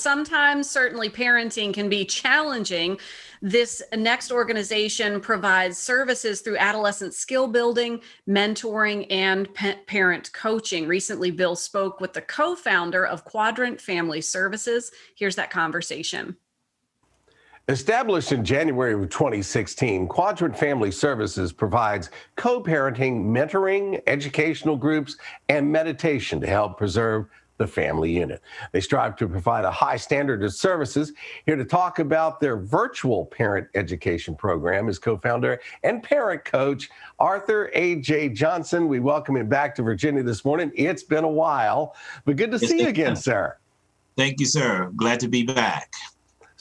sometimes certainly parenting can be challenging. This next organization provides services through adolescent skill building, mentoring, and parent coaching. Recently, Bill spoke with the co-founder of Quadrant Family Services. Here's that conversation. Established in January of 2016, Quadrant Family Services provides co-parenting, mentoring, educational groups, and meditation to help preserve the family unit. They strive to provide a high standard of services. Here to talk about their virtual parent education program is co-founder and parent coach Arthur A.J. Johnson. We welcome him back to Virginia this morning. It's been a while, but good to see you again, sir. Thank you, sir. Glad to be back.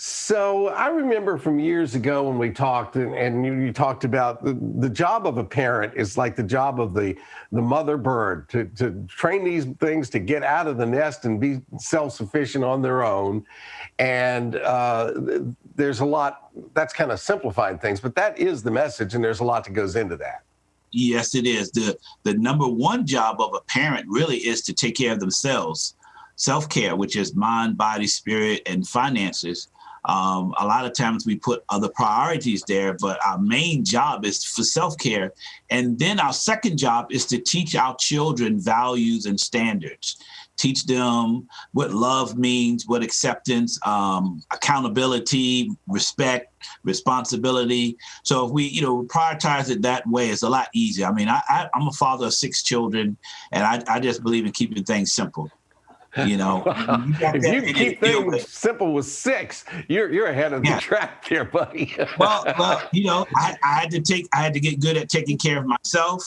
So I remember from years ago when we talked, and you talked about the job of a parent is like the job of the mother bird, to train these things to get out of the nest and be self-sufficient on their own. And there's a lot, that's kind of simplified things, but that is the message, and there's a lot that goes into that. Yes, it is. The number one job of a parent really is to take care of themselves. Self-care, which is mind, body, spirit, and finances. A lot of times we put other priorities there, but our main job is for self-care. And then our second job is to teach our children values and standards. Teach them what love means, what acceptance, accountability, respect, responsibility. So if we, prioritize it that way, it's a lot easier. I mean, I'm a father of 6 children, and I just believe in keeping things simple. If you keep things simple with 6, you're ahead of the track there, buddy. well, I had to get good at taking care of myself,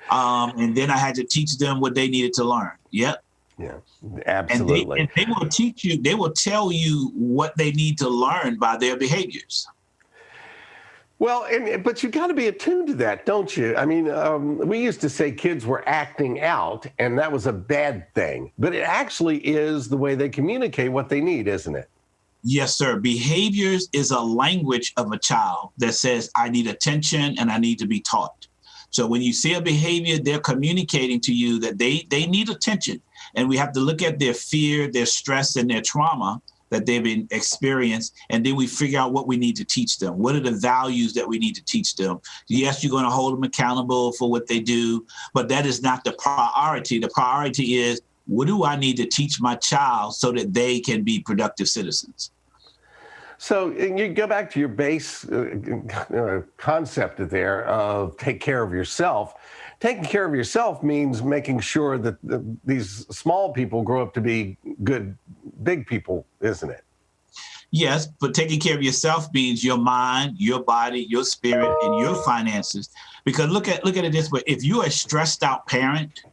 and then I had to teach them what they needed to learn. Yep. Yeah, absolutely. And they will teach you. They will tell you what they need to learn by their behaviors. Well, but you got to be attuned to that, don't you? I mean, we used to say kids were acting out, and that was a bad thing. But it actually is the way they communicate what they need, isn't it? Yes, sir. Behaviors is a language of a child that says, I need attention and I need to be taught. So when you see a behavior, they're communicating to you that they need attention. And we have to look at their fear, their stress, and their trauma that they've been experienced, and then we figure out what we need to teach them. What are the values that we need to teach them? Yes, you're going to hold them accountable for what they do, but that is not the priority. The priority is, what do I need to teach my child so that they can be productive citizens? So you go back to your base concept there of take care of yourself. Taking care of yourself means making sure that these small people grow up to be good, big people, isn't it? Yes, but taking care of yourself means your mind, your body, your spirit, and your finances. Because look at it this way: if you're a stressed out parent,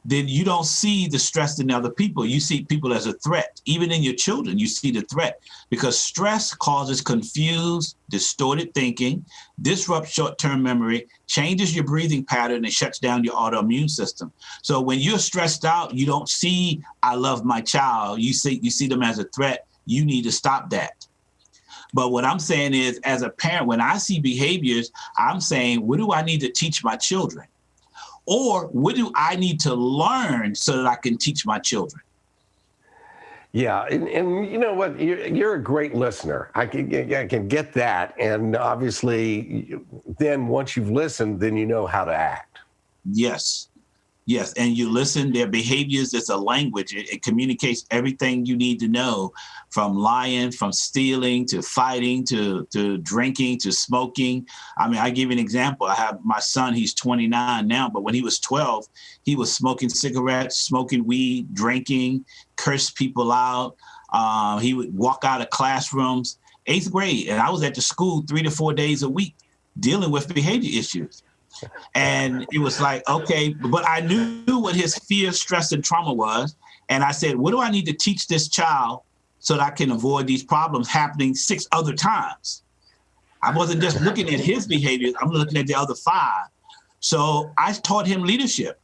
then you don't see the stress in other people. You see people as a threat. Even in your children, you see the threat, because stress causes confused, distorted thinking, disrupts short-term memory, changes your breathing pattern, and shuts down your autoimmune system. So when you're stressed out, you don't see, I love my child. You see them as a threat. You need to stop that. But what I'm saying is, as a parent, when I see behaviors, I'm saying, what do I need to teach my children? Or what do I need to learn so that I can teach my children? Yeah, and you know what? You're a great listener. I can get that. And obviously, then once you've listened, then you know how to act. Yes. Yes. And you listen, their behaviors, it's a language. It communicates everything you need to know, from lying, from stealing, to fighting, to drinking, to smoking. I mean, I give you an example. I have my son, he's 29 now, but when he was 12, he was smoking cigarettes, smoking weed, drinking, curse people out. He would walk out of classrooms, 8th grade. And I was at the school 3 to 4 days a week dealing with behavior issues. And it was like, okay, but I knew what his fear, stress, and trauma was. And I said, what do I need to teach this child so that I can avoid these problems happening 6 other times? I wasn't just looking at his behaviors, I'm looking at the other 5. So I taught him leadership.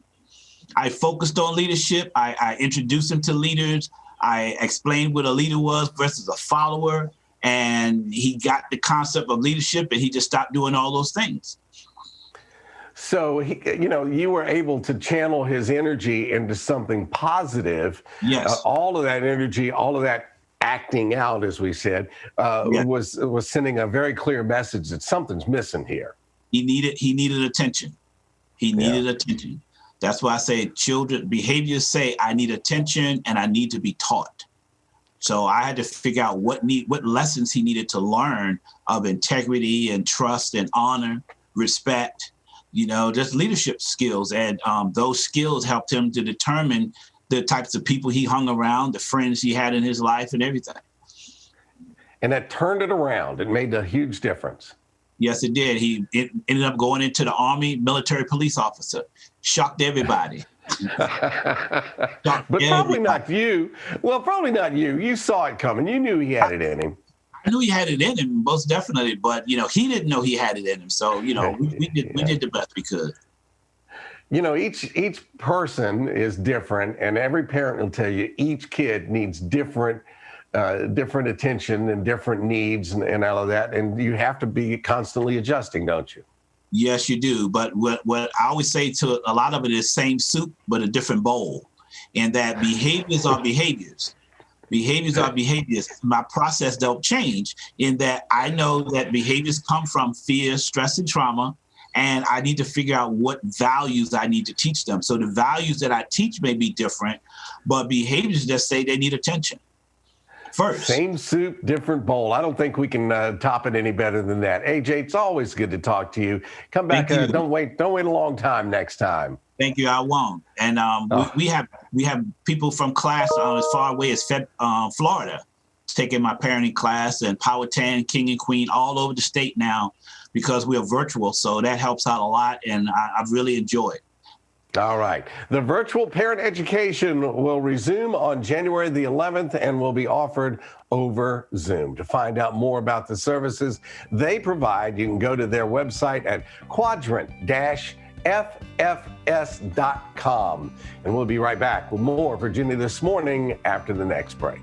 I focused on leadership. I introduced him to leaders. I explained what a leader was versus a follower. And he got the concept of leadership, and he just stopped doing all those things. So, you were able to channel his energy into something positive. Yes. All of that energy, all of that acting out, as we said, Yeah. was sending a very clear message that something's missing here. He needed attention. He needed attention. That's why I say children behaviors say, I need attention and I need to be taught. So I had to figure out what lessons he needed to learn of integrity and trust and honor, respect, just leadership skills. And those skills helped him to determine the types of people he hung around, the friends he had in his life and everything. And that turned it around. It made a huge difference. Yes, it did. It ended up going into the Army military police officer. Shocked everybody. But probably not you. Well, probably not you. You saw it coming. You knew he had it in him. I knew he had it in him, most definitely. But, he didn't know he had it in him. So, we did the best we could. Each person is different, and every parent will tell you each kid needs different attention and different needs and all of that. And you have to be constantly adjusting, don't you? Yes, you do. But what I always say to a lot of it is same soup, but a different bowl. And that behaviors are behaviors. Behaviors are behaviors. My process don't change in that I know that behaviors come from fear, stress, and trauma. And I need to figure out what values I need to teach them. So the values that I teach may be different, but behaviors just say they need attention. First. Same soup, different bowl. I don't think we can top it any better than that. AJ, it's always good to talk to you. Come back. Don't wait a long time next time. Thank you. I won't. And we have people from class as far away as Florida taking my parenting class, and Powhatan, King and Queen, all over the state now because we are virtual. So that helps out a lot, and I've really enjoyed. All right. The virtual parent education will resume on January the 11th and will be offered over Zoom. To find out more about the services they provide, you can go to their website at quadrant-ffs.com. And we'll be right back with more Virginia This Morning after the next break.